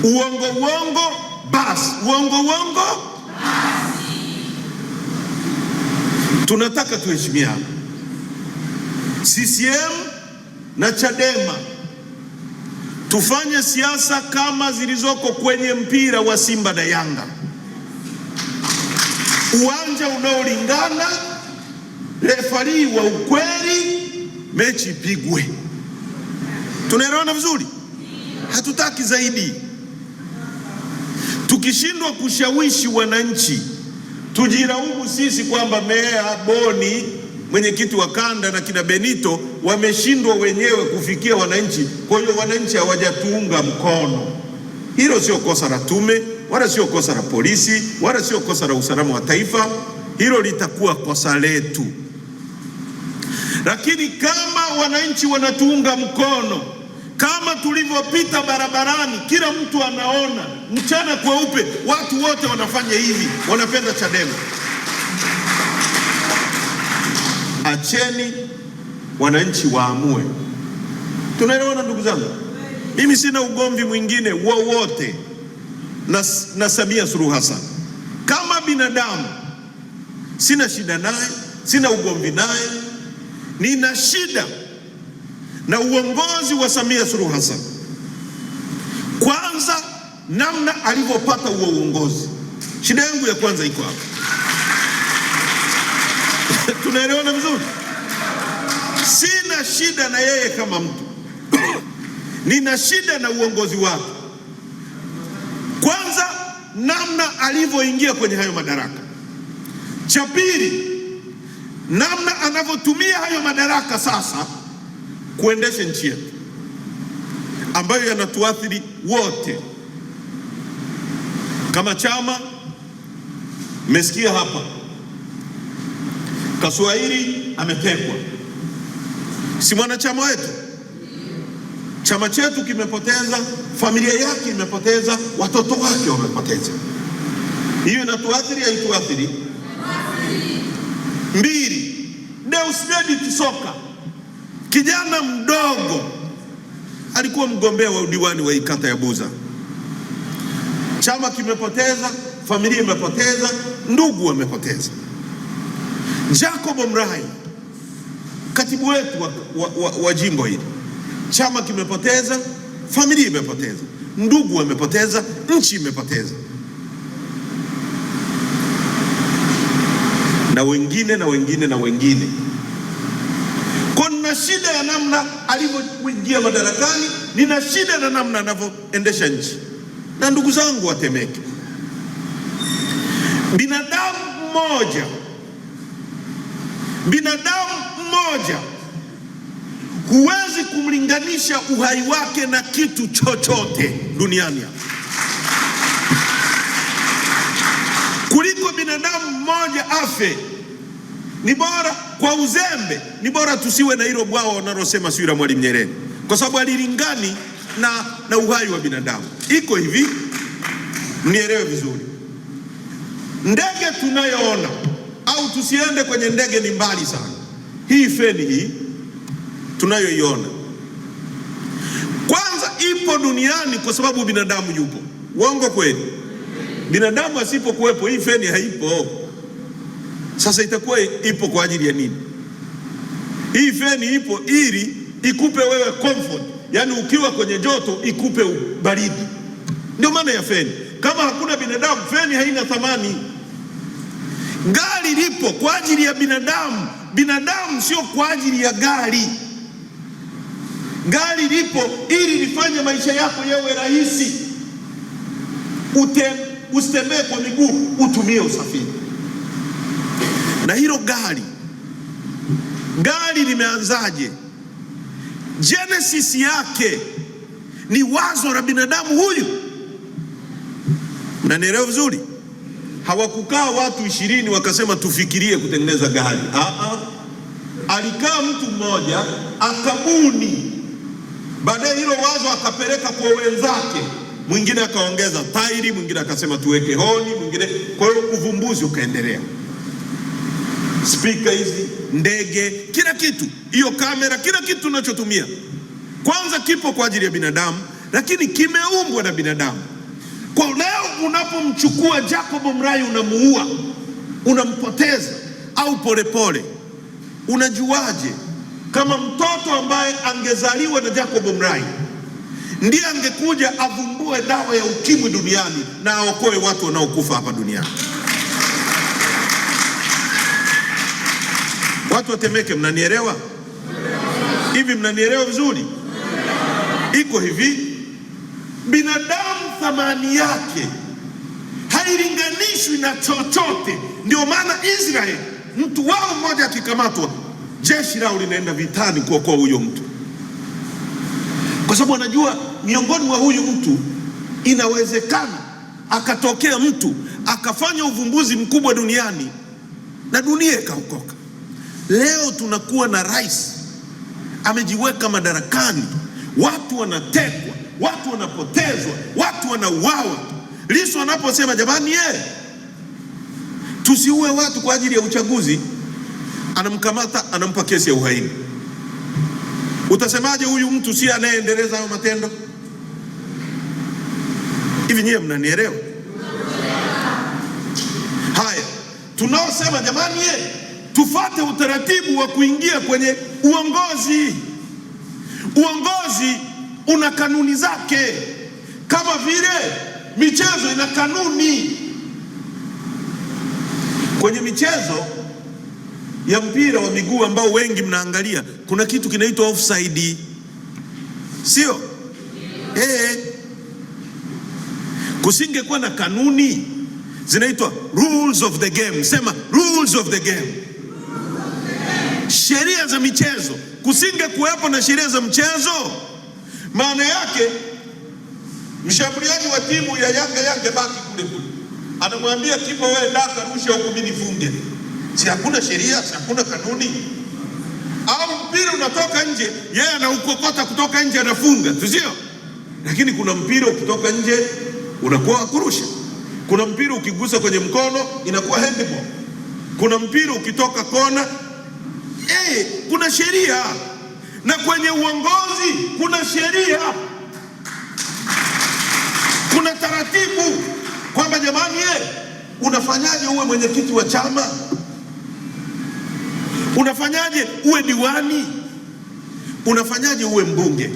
Uongo uongo basi, uongo uongo basi. Tunataka tuheshimiane. CCM na Chadema tufanye siasa kama zilizoko kwenye mpira wa Simba na Yanga, uwanja unaolingana, refari wa ukweli, mechi ipigwe. Tunaelewana vizuri? Hatutaki zaidi. Tukishindwa kushawishi wananchi, tujilaumu sisi kwamba meya Boni, mwenyekiti wa kanda na kina Benito wameshindwa wenyewe kufikia wananchi, kwa hiyo wananchi hawajatuunga mkono. Hilo sio kosa la tume, wala sio kosa la polisi, wala sio kosa la usalama wa taifa. Hilo litakuwa kosa letu. Lakini kama wananchi wanatuunga mkono, kama tulivyopita barabarani, kila mtu anaona mchana kweupe, watu wote wanafanya hivi, wanapenda Chadema. Acheni wananchi waamue. Tunaelewana ndugu zangu? Mimi sina ugomvi mwingine wowote na Samia Suluhu Hassan. Kama binadamu sina shida naye, sina ugomvi naye. Nina shida na uongozi wa Samia Suluhu Hassan. Kwanza, namna alivyopata huo uongozi. Shida yangu ya kwanza iko hapa. Tunaelewana vizuri? Sina shida na yeye kama mtu. Nina shida na uongozi wake. Kwanza, namna alivyoingia kwenye hayo madaraka. Cha pili, namna anavyotumia hayo madaraka sasa kuendesha nchi yetu, ambayo yanatuathiri wote. Kama chama, mmesikia hapa, Kaswahili ametekwa, si mwanachama wetu? Chama chetu kimepoteza, familia yake imepoteza, watoto wake wamepoteza. Hiyo inatuathiri, haituathiri? Mbili, Deusdedith Soka, kijana mdogo, alikuwa mgombea wa udiwani wa kata ya Buza. Chama kimepoteza, familia imepoteza, ndugu wamepoteza. Jacob Mrai, katibu wetu wa jimbo hili, chama kimepoteza, familia imepoteza, ndugu wamepoteza, nchi imepoteza. Na wengine na wengine na wengine. Kuna shida ya namna alivyoingia madarakani, nina shida na namna anavyoendesha nchi. Na ndugu zangu wa Temeke, binadamu mmoja huwezi kumlinganisha uhai wake na kitu chochote duniani kuliko binadamu mmoja afe. Ni bora kwa uzembe, ni bora tusiwe na hilo bwao wanalosema sio la Mwalimu Nyerere, kwa sababu alilingani na uhai wa binadamu. Iko hivi, mnielewe vizuri. Ndege tunayoona, au tusiende kwenye ndege, ni mbali sana. Hii feni hii tunayoiona, kwanza ipo duniani kwa sababu binadamu yupo. Uongo kweli? Binadamu asipokuwepo hii feni haipo. Sasa itakuwa ipo kwa ajili ya nini? Hii feni ipo ili ikupe wewe comfort, yani ukiwa kwenye joto ikupe baridi. Ndio maana ya feni. Kama hakuna binadamu, feni haina thamani. Gari lipo kwa ajili ya binadamu, binadamu sio kwa ajili ya gari. Gari lipo ili lifanye maisha yako yawe rahisi. Usitembee kwa miguu, utumie usafiri. Na hilo gari limeanzaje? Genesis yake ni wazo la binadamu huyu. Mnanielewa vizuri? Hawakukaa watu 20 wakasema tufikirie kutengeneza gari. Alikaa mtu mmoja akabuni, baadaye hilo wazo akapeleka kwa wenzake, mwingine akaongeza tairi, mwingine akasema tuweke honi, mwingine. Kwa hiyo uvumbuzi ukaendelea. Speaker hizi, ndege, kila kitu, hiyo kamera, kila kitu tunachotumia kwanza kipo kwa ajili ya binadamu, lakini kimeumbwa na binadamu. Kwa leo unapomchukua Jacob Mrai unamuua, unampoteza au Polepole, unajuaje kama mtoto ambaye angezaliwa na Jacob Mrai ndiye angekuja avumbue dawa ya ukimwi duniani na aokoe watu wanaokufa hapa duniani? Watu wa Temeke, mnanielewa? Hivi mnanielewa vizuri? Iko hivi, binadamu thamani yake hailinganishwi na chochote. Ndio maana Israeli, mtu wao mmoja akikamatwa, jeshi lao linaenda vitani kuokoa huyo mtu, kwa sababu anajua miongoni mwa huyu mtu inawezekana akatokea mtu akafanya uvumbuzi mkubwa duniani na dunia ikaokoka. Leo tunakuwa na rais amejiweka madarakani, watu wanatekwa, watu wanapotezwa, watu wanauawa. Lissu anaposema jamani, tusiue watu kwa ajili ya uchaguzi, anamkamata, anampa kesi ya uhaini. Utasemaje huyu mtu si anayeendeleza hayo matendo? Hivi nyewe mnanielewa? Haya, tunaosema jamani, tufate utaratibu wa kuingia kwenye uongozi. Uongozi una kanuni zake, kama vile michezo ina kanuni. Kwenye michezo ya mpira wa miguu ambao wengi mnaangalia, kuna kitu kinaitwa offside, sio? Kusingekuwa na kanuni zinaitwa rules of the game. Sema rules of the game. Sheria za michezo. Kusinge kuwepo na sheria za mchezo, maana yake mshambuliaji wa timu ya Yanga baki kule kule, anamwambia kipa, wewe daka rusha huko mimi nifunge. Si hakuna sheria, si hakuna kanuni? Au mpira unatoka nje, yeye anaukokota kutoka nje anafunga, sio? Lakini kuna mpira ukitoka nje unakuwa kurusha. Kuna mpira ukigusa kwenye mkono inakuwa handball. Kuna mpira ukitoka kona, kuna sheria. Na kwenye uongozi kuna sheria, kuna taratibu kwamba jamani, unafanyaje uwe mwenyekiti wa chama? Unafanyaje uwe diwani? Unafanyaje uwe mbunge?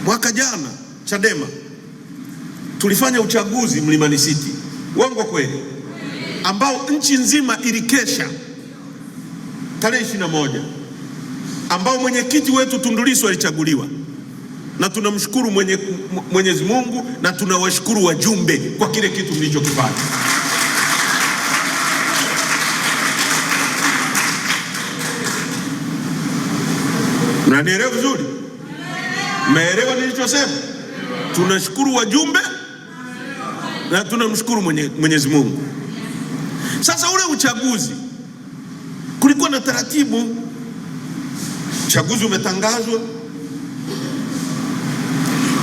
Mwaka jana Chadema tulifanya uchaguzi Mlimani City, uongo kweli, ambao nchi nzima ilikesha tarehe 21, ambao mwenyekiti wetu Tundu Lissu alichaguliwa, na tunamshukuru Mwenyezi Mungu na tunawashukuru wajumbe kwa kile kitu mlichokifanya. Mnanielewa vizuri? Mmeelewa nilichosema? Tunashukuru wajumbe na tunamshukuru Mwenyezi Mungu. Sasa ule uchaguzi kulikuwa na taratibu. Uchaguzi umetangazwa,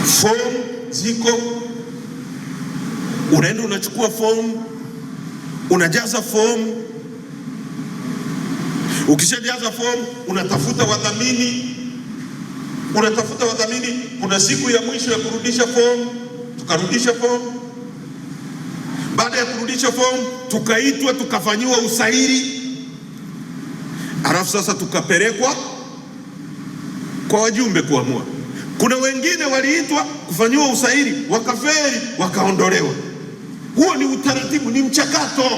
fomu ziko, unaenda unachukua fomu, unajaza fomu. Ukishajaza fomu unatafuta wadhamini, kuna siku ya mwisho ya kurudisha fomu. Tukarudisha fomu. Baada ya kurudisha fomu tukaitwa, tukafanyiwa usaili, alafu sasa tukapelekwa kwa wajumbe kuamua. Kuna wengine waliitwa kufanyiwa usaili, wakafeli, wakaondolewa. Huo ni utaratibu, ni mchakato.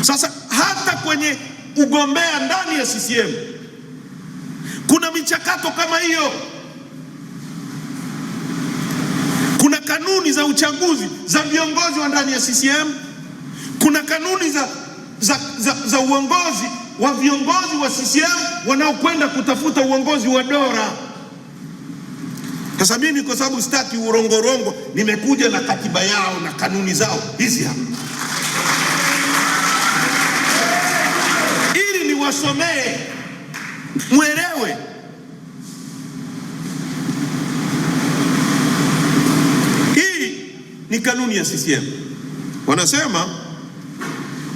Sasa hata kwenye ugombea ndani ya CCM kuna michakato kama hiyo. Kuna kanuni za uchaguzi za viongozi wa ndani ya CCM, kuna kanuni za uongozi wa viongozi wa CCM wanaokwenda kutafuta uongozi wa dola. Sasa mimi kwa sababu sitaki urongorongo, nimekuja na katiba yao na kanuni zao hizi hapa, ili niwasomee mwelewe. Hii ni kanuni ya CCM. Wanasema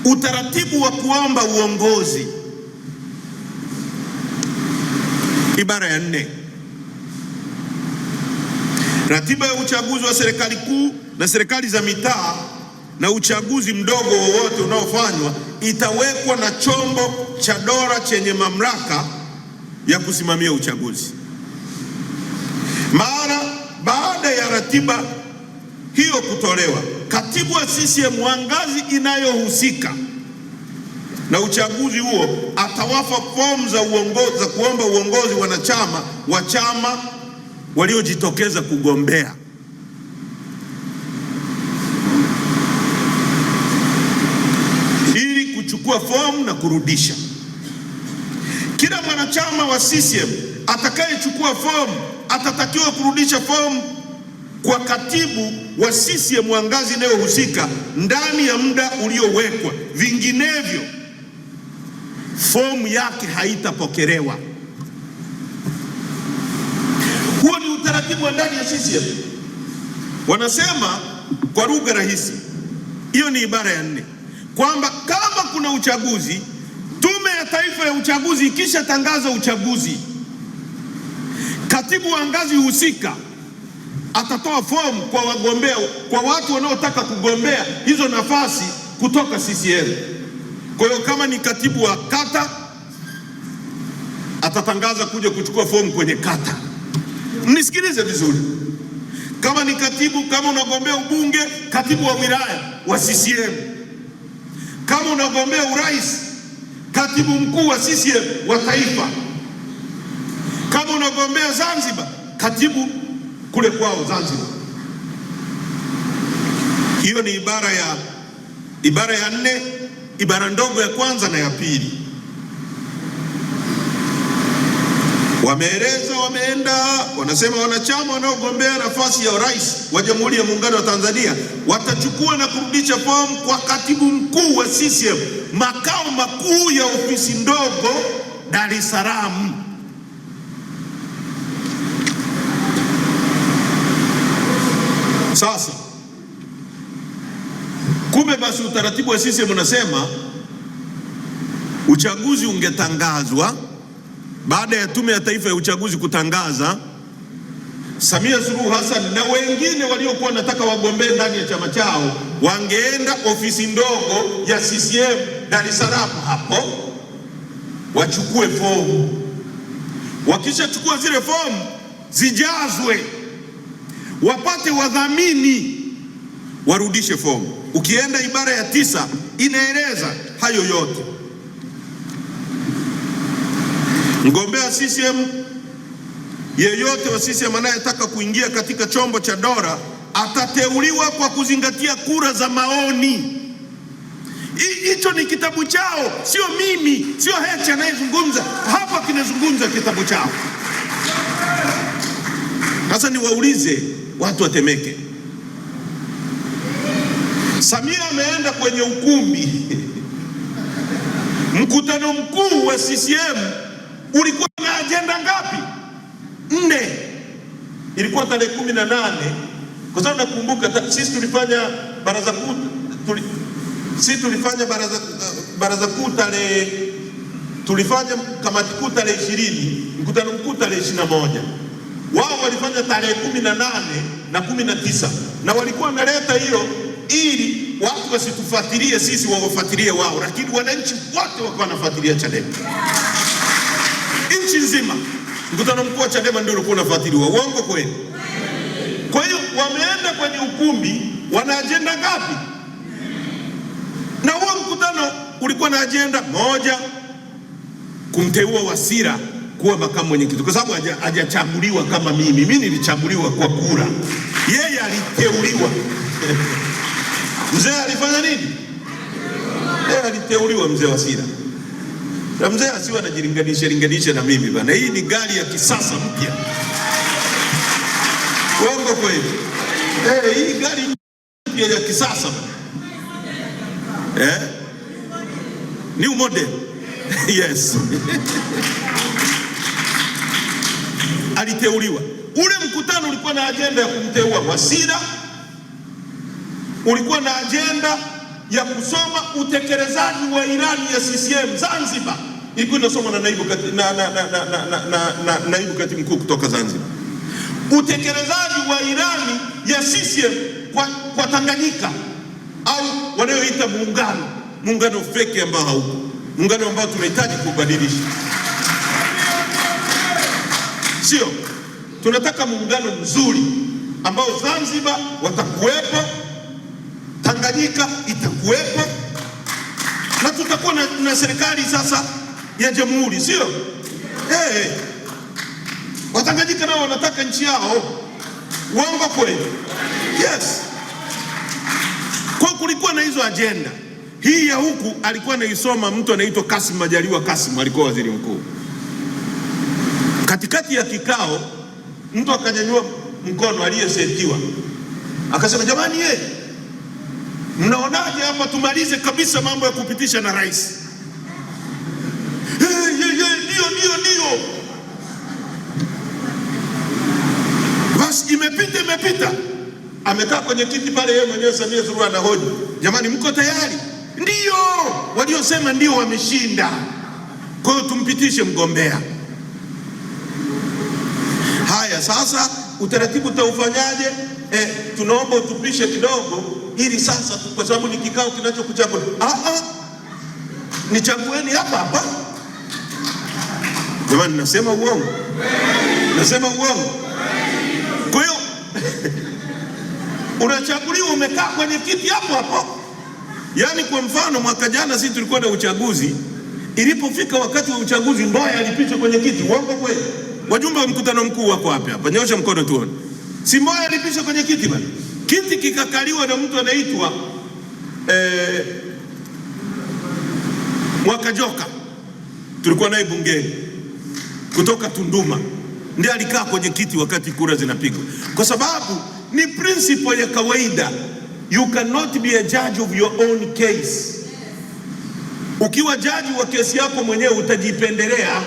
utaratibu wa kuomba uongozi, ibara ya 4, Ratiba ya uchaguzi wa serikali kuu na serikali za mitaa na uchaguzi mdogo wowote unaofanywa itawekwa na chombo cha dola chenye mamlaka ya kusimamia uchaguzi. Mara baada ya ratiba hiyo kutolewa, katibu wa CCM wa ngazi inayohusika na uchaguzi huo atawapa fomu za uongozi za kuomba uongozi wanachama wa chama waliojitokeza kugombea. Ili kuchukua fomu na kurudisha. Kila mwanachama wa CCM atakayechukua fomu atatakiwa kurudisha fomu kwa katibu wa CCM wa ngazi inayohusika ndani ya muda uliowekwa, vinginevyo fomu yake haitapokelewa. Huo ni utaratibu wa ndani ya CCM. Wanasema kwa lugha rahisi, hiyo ni ibara ya 4, kwamba kama kuna uchaguzi, Tume ya Taifa ya Uchaguzi ikisha tangaza uchaguzi, katibu wa ngazi husika atatoa fomu kwa wagombea, kwa watu wanaotaka kugombea hizo nafasi kutoka CCM. Kwa hiyo kama ni katibu wa kata, atatangaza kuja kuchukua fomu kwenye kata. Mnisikilize vizuri. Kama ni katibu, kama unagombea ubunge, katibu wa wilaya wa CCM. Kama unagombea urais, katibu mkuu wa CCM wa taifa. Kama unagombea Zanzibar, katibu kule kwao Zanzibar. Hiyo ni ibara ya 4, ibara ndogo ya kwanza na ya pili. Wameeleza, wameenda, wanasema wanachama wanaogombea nafasi ya urais wa Jamhuri ya Muungano wa Tanzania watachukua na kurudisha fomu kwa katibu mkuu wa CCM, makao makuu ya ofisi ndogo Dar es Salaam. Sasa kumbe basi utaratibu wa CCM unasema uchaguzi ungetangazwa baada ya Tume ya Taifa ya Uchaguzi kutangaza, Samia Suluhu Hassan na wengine waliokuwa wanataka wagombee ndani ya chama chao wangeenda ofisi ndogo ya CCM Dar es Salaam hapo wachukue fomu. Wakishachukua zile fomu zijazwe, wapate wadhamini, warudishe fomu. Ukienda ibara ya 9 inaeleza hayo yote. Mgombea CCM yeyote wa CCM anayetaka kuingia katika chombo cha dola atateuliwa kwa kuzingatia kura za maoni. Hicho ni kitabu chao, sio mimi, sio Heche anayezungumza hapa, kinazungumza kitabu chao. Sasa niwaulize watu wa Temeke, Samia ameenda kwenye ukumbi, mkutano mkuu wa CCM ulikuwa na ajenda ngapi? 4. Ilikuwa tarehe 18, kwa sababu nakumbuka sisi tulifanya baraza kuu, baraza kuu tulifanya kamati kuu tarehe 20, mkutano mkuu tarehe 21. Wao walifanya tarehe 18 na 19, na walikuwa wanaleta hiyo ili watu wasitufuatilie sisi, wawafuatilie wao, lakini wananchi wote wakawa wanafuatilia Chadema. Nchi nzima mkutano mkuu wa Chadema ndio ulikuwa unafuatiliwa. Uongo kweli? Kwa hiyo wameenda kwenye ukumbi, wana ajenda ngapi? Na huo mkutano ulikuwa na ajenda moja, kumteua Wasira kuwa makamu mwenyekiti, kwa sababu hajachaguliwa kama mimi nilichaguliwa kwa kura, yeye aliteuliwa. Mzee alifanya nini? Yeye aliteuliwa, mzee Wasira. Na mzee asiwe anajilinganisha na mimi bana. Hii ni gari ya kisasa mpya. Uongo kweli? Hii gari mpya ya kisasa bana. New model. Yes. Aliteuliwa. Ule mkutano ulikuwa na ajenda ya kumteua Wasira, ulikuwa na ajenda ya kusoma utekelezaji wa ilani ya CCM Zanzibar. Ilikuwa inasomwa na naibu katibu mkuu kutoka Zanzibar. utekelezaji wa ilani ya CCM kwa Tanganyika, au wanayoita muungano feki ambao haupo, muungano ambao tunahitaji kubadilisha. Sio, tunataka muungano mzuri ambao Zanzibar watakuwepo, Tanganyika itakuwepo, na tutakuwa na serikali sasa ya jamhuri, sio? Watanganyika nao wanataka nchi yao. Uongo kweli? Yes. Kwa kulikuwa na hizo agenda. Hii ya huku alikuwa anaisoma mtu anaitwa Kassim Majaliwa. Kassim alikuwa waziri mkuu. Katikati ya kikao mtu akanyanyua mkono aliyesetiwa, akasema, jamani, mnaonaje hapa tumalize kabisa mambo ya kupitisha na rais? Ndio. Basi imepita. Amekaa kwenye kiti pale, yeye mwenyewe Samia Suluhu anahoji, jamani, mko tayari? Ndio. Waliosema ndio wameshinda, kwa hiyo tumpitishe mgombea. Haya, sasa utaratibu utaufanyaje? Tunaomba utupishe kidogo, ili sasa, kwa sababu ni kikao kinachokuchagua. Nichagueni hapa. Jamani, nasema uongo? Nasema uongo? Kwa hiyo unachaguliwa, umekaa kwenye kiti hapo. Yaani kwa mfano mwaka jana sisi tulikuwa na uchaguzi, ilipofika wakati wa uchaguzi Mboya alipita kwenye kiti. Uongo kweli? Wajumbe wa mkutano mkuu wako hapa, nyosha mkono tuone. Si Mboya alipita kwenye kiti bwana. Kiti kikakaliwa na mtu anaitwa Mwakajoka, tulikuwa naye bungeni kutoka Tunduma, ndiye alikaa kwenye kiti wakati kura zinapigwa, kwa sababu ni principle ya kawaida. You cannot be a judge of your own case. Ukiwa jaji wa kesi yako mwenyewe utajipendelea.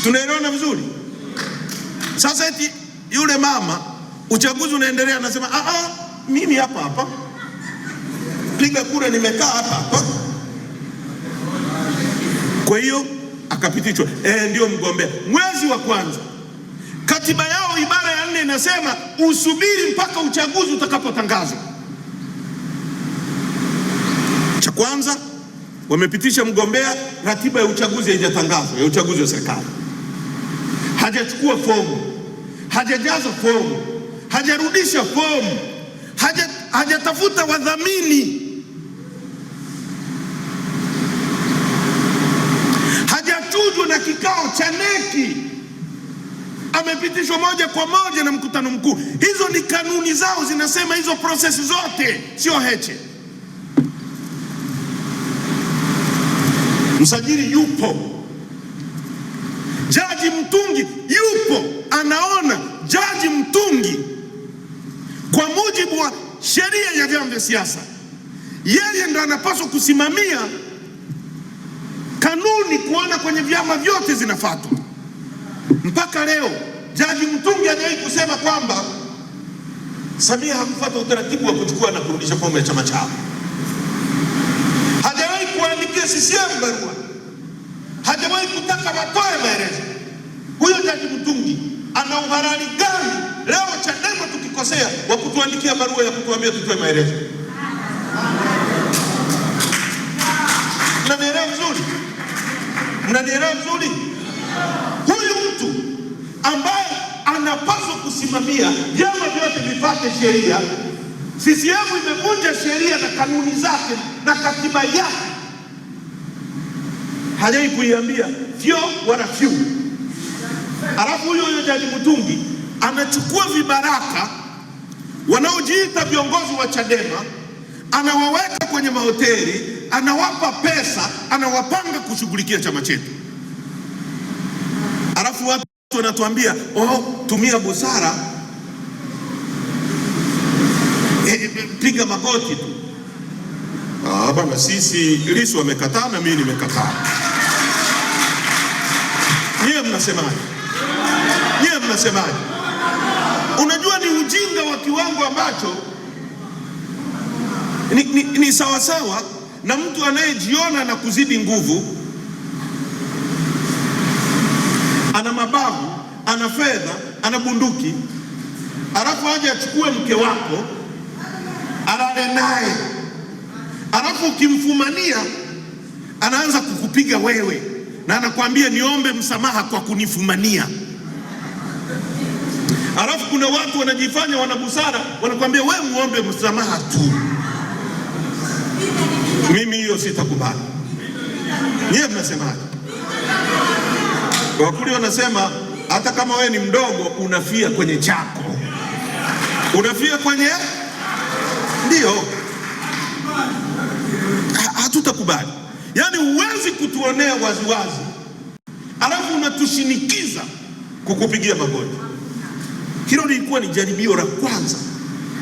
Tunaelewana vizuri? Sasa eti yule mama, uchaguzi unaendelea, anasema mimi hapa piga kura, nimekaa hapa. Kwa hiyo akapitishwa, ndio mgombea. Mwezi wa kwanza, katiba yao ibara ya 4 inasema usubiri mpaka uchaguzi utakapotangazwa. Cha kwanza, wamepitisha mgombea, ratiba ya uchaguzi haijatangazwa, ya uchaguzi wa serikali. Hajachukua fomu, hajajaza fomu, hajarudisha fomu, hajatafuta wadhamini, hajachujwa na kikao cha neki, amepitishwa moja kwa moja na mkutano mkuu. Hizo ni kanuni zao, zinasema hizo prosesi zote, sio Heche. Msajili yupo, Jaji Mtungi yupo, anaona. Jaji Mtungi kwa mujibu wa sheria ya vyama vya siasa, yeye ndo anapaswa kusimamia kanuni, kuona kwenye vyama vyote zinafuatwa. Mpaka leo Jaji Mtungi hajawahi kusema kwamba Samia hakufuata utaratibu wa kuchukua na kurudisha fomu ya chama chao. Hajawahi kuandikia CCM barua, hajawahi kutaka watoe maelezo. Huyo Jaji Mtungi ana uhalali gani leo Chadema tukikosea wa kutuandikia barua ya kutuambia tutoe maelezo? Mnanielewa vizuri? Mnanielewa vizuri? Huyu mtu ambaye anapaswa kusimamia vyama vyote vifuate sheria, CCM imevunja sheria na kanuni zake na katiba yake, hajawahi kuiambia vyo wala fyu. Alafu huyo Jaji Mtungi anachukua vibaraka wanaojiita viongozi wa Chadema, anawaweka kwenye mahoteli, anawapa pesa, anawapanga kushughulikia chama chetu. Alafu watu wanatuambia tumia busara, piga magoti tu. Bwana, sisi Lissu amekataa na mimi nimekataa. Nyie mnasemaje? Nyie mnasemaje? Unajua ni ujinga wa kiwango ambacho ni sawasawa na mtu anayejiona na kuzidi nguvu, ana mabavu, ana fedha, ana bunduki, alafu aje achukue mke wako alale naye, alafu ukimfumania anaanza kukupiga wewe na anakuambia niombe msamaha kwa kunifumania. Alafu kuna watu wanajifanya wana busara, wanakuambia wewe muombe msamaha tu. Mimi hiyo sitakubali. Nyewe mnasemaje? Wakuli wanasema hata kama wewe ni mdogo unafia kwenye chako, unafia kwenye, ndio hatutakubali. Yaani huwezi kutuonea waziwazi alafu unatushinikiza kukupigia magoti. Hilo lilikuwa ni jaribio la kwanza,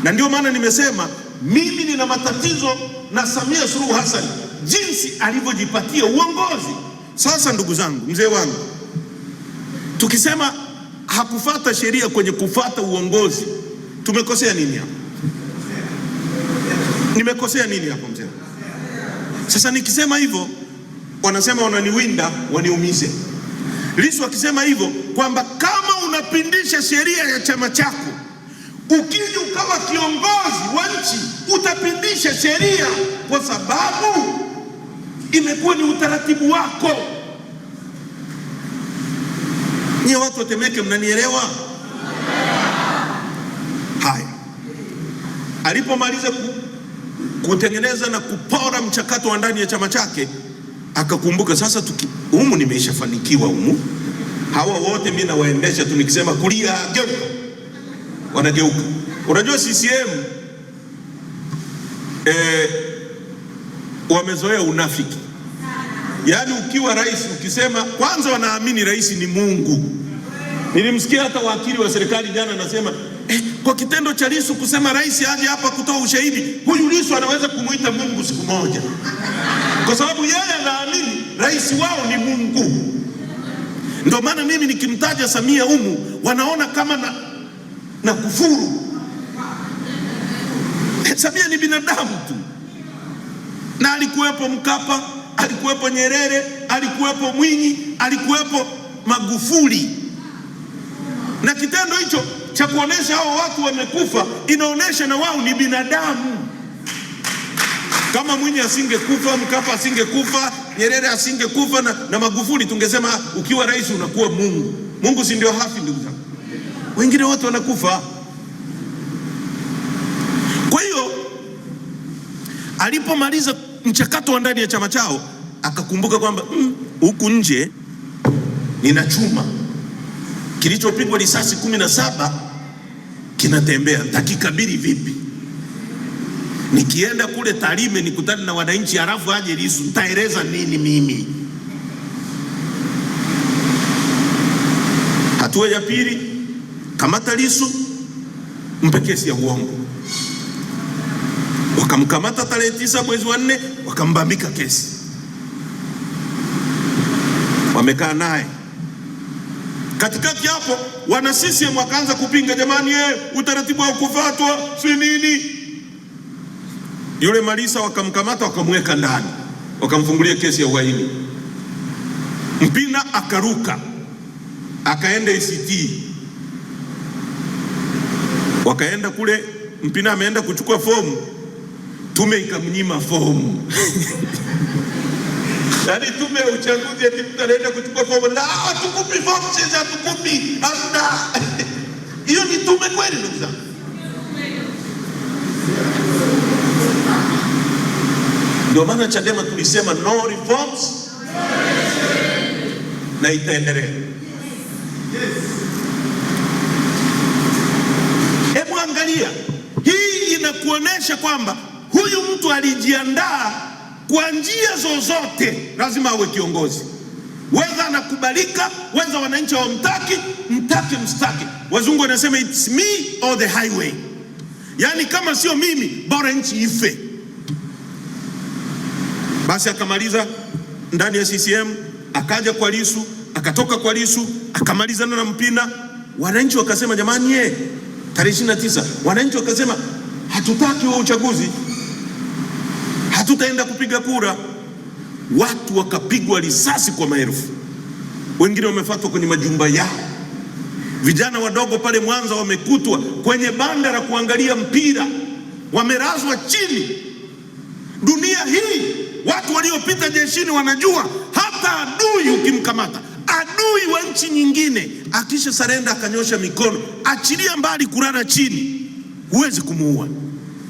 na ndio maana nimesema mimi nina matatizo na Samia Suluhu Hassan jinsi alivyojipatia uongozi. Sasa ndugu zangu, mzee wangu, tukisema hakufuata sheria kwenye kufuata uongozi, tumekosea nini hapo? Nimekosea nini hapo mzee? Sasa nikisema hivyo wanasema wananiwinda waniumize. Lissu akisema hivyo kwamba kama unapindisha sheria ya chama chako ukija ukawa kiongozi wa nchi utapindisha sheria kwa sababu imekuwa ni utaratibu wako. Nyie watu wa Temeke mnanielewa? Haya, alipomaliza kutengeneza na kupora mchakato wa ndani ya chama chake akakumbuka sasa humu nimeishafanikiwa humu, hawa wote mimi nawaendesha tu, nikisema kulia geuka wanageuka. Unajua CCM wamezoea unafiki. Yaani ukiwa rais ukisema, kwanza wanaamini rais ni Mungu. Nilimsikia hata wakili wa serikali jana anasema kwa kitendo cha Lissu kusema rais aje hapa kutoa ushahidi, huyu Lissu anaweza kumuita Mungu siku moja, kwa sababu yeye anaamini rais wao ni Mungu. Ndio maana mimi nikimtaja Samia humu wanaona kama na kufuru. Samia ni binadamu tu, na alikuwepo Mkapa, alikuwepo Nyerere, alikuwepo Mwinyi, alikuwepo Magufuli, na kitendo hicho cha kuonesha hao watu wamekufa inaonesha na wao ni binadamu. Kama Mwinyi asingekufa, Mkapa asingekufa, Nyerere asingekufa na Magufuli, tungesema ukiwa rais unakuwa Mungu. Mungu si ndio hafi ndugu zangu? Wengine wote wanakufa. Kwa hiyo alipomaliza mchakato wa ndani ya chama chao akakumbuka kwamba huku nje nina chuma kilichopigwa risasi 17 kinatembea, nitakikabili vipi? Nikienda kule Tarime nikutane na wananchi halafu aje Lissu, nitaeleza nini mimi? Hatua ya pili, kamata Lissu, mpe kesi ya uongo. Wakamkamata tarehe 9 mwezi wa 4, wakambambika kesi. Wamekaa naye. Katikati hapo wana CCM wakaanza kupinga, jamani utaratibu wa kufuatwa si nini. Yule Malisa wakamkamata wakamweka ndani, wakamfungulia kesi ya uhaini. Mpina akaruka akaenda ACT, wakaenda kule. Mpina ameenda kuchukua fomu, tume ikamnyima fomu. Yaani tume ya uchaguzi eti mtu anaenda kuchukua fomu, la tukupi fomu sasa, tukupi hata. Hiyo ni tume kweli ndugu zangu? Ndio maana Chadema tulisema no reforms na itaendelea. Hebu angalia, hii inakuonesha kwamba huyu mtu alijiandaa kwa njia zozote lazima awe kiongozi. Weza anakubalika, weza wananchi hawamtaki, mtaki mstaki. Wazungu wanasema it's me or the highway. Yaani kama sio mimi bora nchi ife. Basi akamaliza ndani ya CCM, akaja kwa Lissu, akatoka kwa Lissu, akamalizana na Mpina. Wananchi wakasema jamani tarehe 29 wananchi wakasema hatutaki huo uchaguzi, hatutaenda kupiga kura. Watu wakapigwa risasi kwa maelfu, wengine wamefatwa kwenye majumba yao, Vijana wadogo pale Mwanza wamekutwa kwenye banda la kuangalia mpira, wamelazwa chini. Dunia hii watu waliopita jeshini wanajua hata adui ukimkamata, adui wa nchi nyingine, akisha sarenda akanyosha mikono, achilia mbali kulala chini, huwezi kumuua,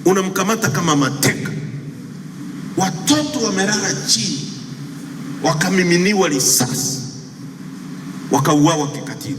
unamkamata kama mateka. Watoto wamelala chini, wakamiminiwa risasi, wakauawa kikatili.